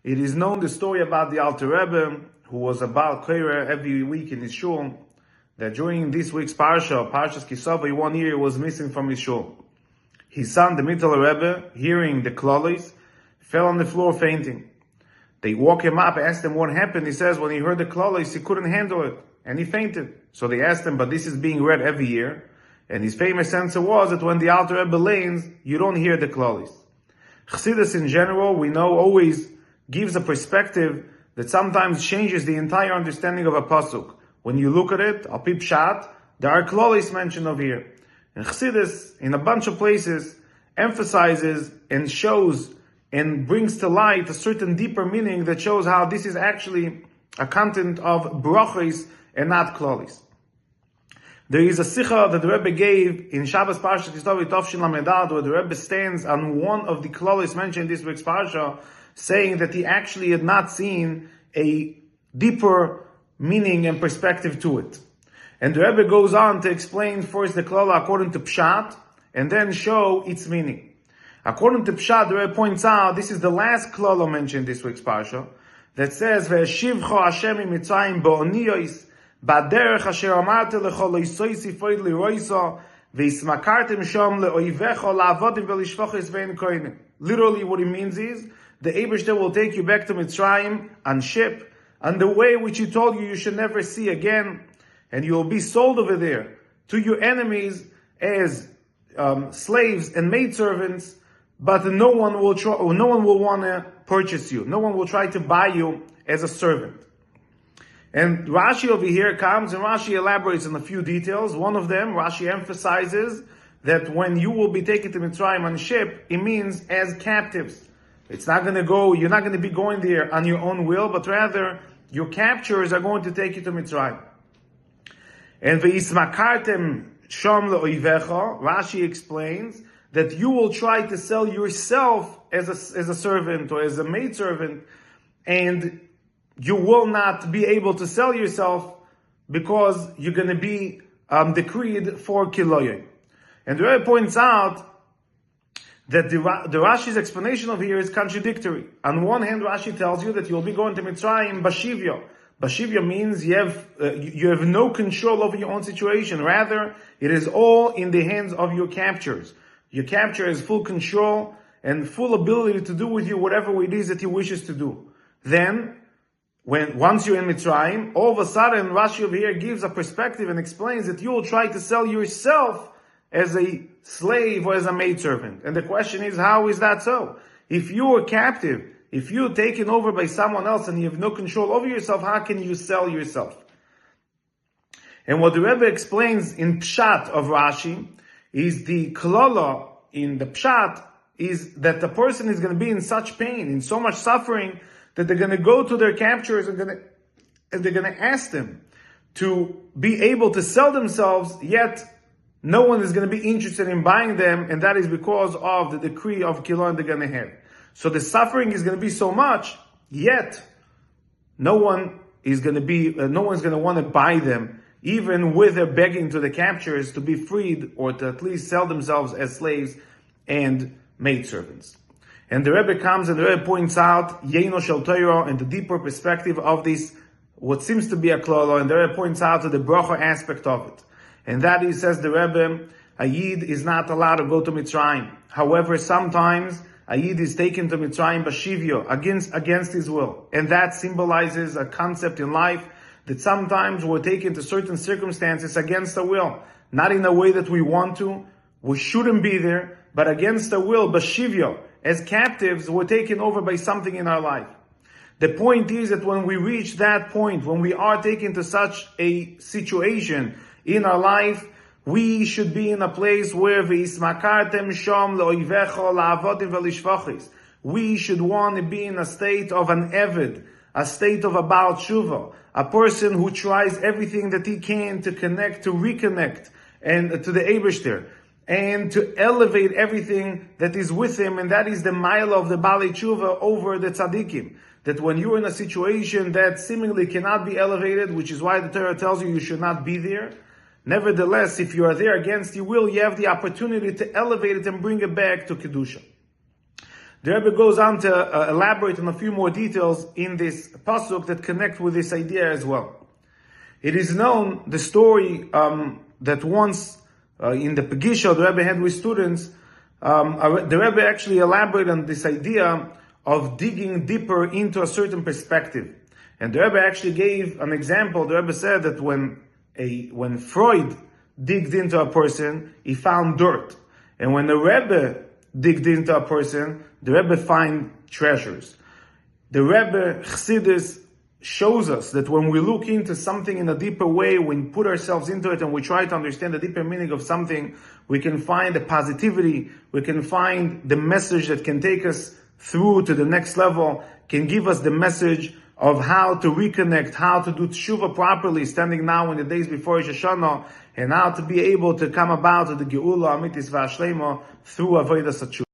It is known the story about the Alter Rebbe, who was a Baal Koireh every week in his shul, that during this week's Parsha, Parsha's Savo, 1 year was missing from his shul. His son, the Mittel Rebbe, hearing the klolis, fell on the floor fainting. They woke him up, asked him what happened. He says when he heard the klolis, he couldn't handle it, and he fainted. So they asked him, but this is being read every year. And his famous answer was that when the Alter Rebbe lanes, you don't hear the klolis. Chassidus in general, we know, always gives a perspective that sometimes changes the entire understanding of a pasuk. When you look at it, al pi pshat, there are klolis mentioned over here. And Chassidus, in a bunch of places, emphasizes and shows and brings to light a certain deeper meaning that shows how this is actually a content of brachos and not klolis. There is a sicha that the Rebbe gave in Shabbos Parsha Kislev Tovshin Lamedad, where the Rebbe stands on one of the klolis mentioned in this week's Parsha, saying that he actually had not seen a deeper meaning and perspective to it. And the Rebbe goes on to explain first the klala according to Pshat, and then show its meaning. According to Pshat, the Rebbe points out, this is the last klala mentioned in this week's Parsha, that says, Ve'eshivcho Hashem mitzrayim bo'oniyos, ba'derech asher amarte lecho loisoisi foid liroiso, ve'ismakartem shom le'oivecho la'avodim ve'lishvochis ve'en koinim. Literally what it means is, the Eibishter will take you back to Mitzrayim on ship, on the way which he told you should never see again, and you will be sold over there to your enemies as slaves and maidservants, but no one will want to purchase you. No one will try to buy you as a servant. And Rashi over here comes, and Rashi elaborates on a few details. One of them, Rashi emphasizes that when you will be taken to Mitzrayim on ship, it means as captives. It's not going to go, you're not going to be going there on your own will, but rather your captors are going to take you to Mitzrayim. And ve'ismakartem shom le'oivecha, Rashi explains that you will try to sell yourself as a servant or as a maidservant, and you will not be able to sell yourself because you're going to be decreed for kiloyim. And the Rebbe points out that the Rashi's explanation of here is contradictory. On one hand, Rashi tells you that you'll be going to Mitzrayim bashivya. Bashivya means you have no control over your own situation. Rather, it is all in the hands of your captors. Your capture has full control and full ability to do with you whatever it is that he wishes to do. Then, once you're in Mitzrayim, all of a sudden Rashi over here gives a perspective and explains that you will try to sell yourself as a slave or as a maidservant. And the question is, how is that so? If you are captive, if you're taken over by someone else and you have no control over yourself, how can you sell yourself? And what the Rebbe explains in Pshat of Rashi is the klala in the Pshat is that the person is going to be in such pain, in so much suffering, that they're going to go to their captors and they're going to ask them to be able to sell themselves, yet no one is going to be interested in buying them, and that is because of the decree of Kilon they're going to have. So the suffering is going to be so much, yet no one is going to want to buy them, even with their begging to the captors to be freed or to at least sell themselves as slaves and maidservants. And the Rebbe comes and the Rebbe points out Yeino Shel Torah and the deeper perspective of this, what seems to be a klala, and the Rebbe points out to the bracha aspect of it. And that is, says the Rebbe, a Yid is not allowed to go to Mitzrayim. However, sometimes a Yid is taken to Mitzrayim bashivyo, against his will. And that symbolizes a concept in life that sometimes we're taken to certain circumstances against our will. Not in a way that we want to, we shouldn't be there, but against our will, bashivyo. As captives, we're taken over by something in our life. The point is that when we reach that point, when we are taken to such a situation in our life, we should be in a place where we should want to be in a state of an eved, a state of a Baal Tshuva, a person who tries everything that he can to connect, to reconnect, and to the Eibishter, and to elevate everything that is with him, and that is the mile of the Baalei Tshuva over the Tzaddikim. That when you're in a situation that seemingly cannot be elevated, which is why the Torah tells you should not be there, nevertheless, if you are there against your will, you have the opportunity to elevate it and bring it back to Kedusha. The Rebbe goes on to elaborate on a few more details in this pasuk that connect with this idea as well. It is known, the story that once in the Pegisha the Rebbe had with students, the Rebbe actually elaborated on this idea of digging deeper into a certain perspective. And the Rebbe actually gave an example. The Rebbe said that when Freud digged into a person, he found dirt. And when the Rebbe digged into a person, the Rebbe find treasures. The Rebbe Chassidus shows us that when we look into something in a deeper way, when we put ourselves into it and we try to understand the deeper meaning of something, we can find the positivity, we can find the message that can take us through to the next level, can give us the message of how to reconnect, how to do tshuva properly, standing now in the days before Rosh Hashanah, and how to be able to come about to the Geula Amitis V'Ashlema through Avodas HaTshuva.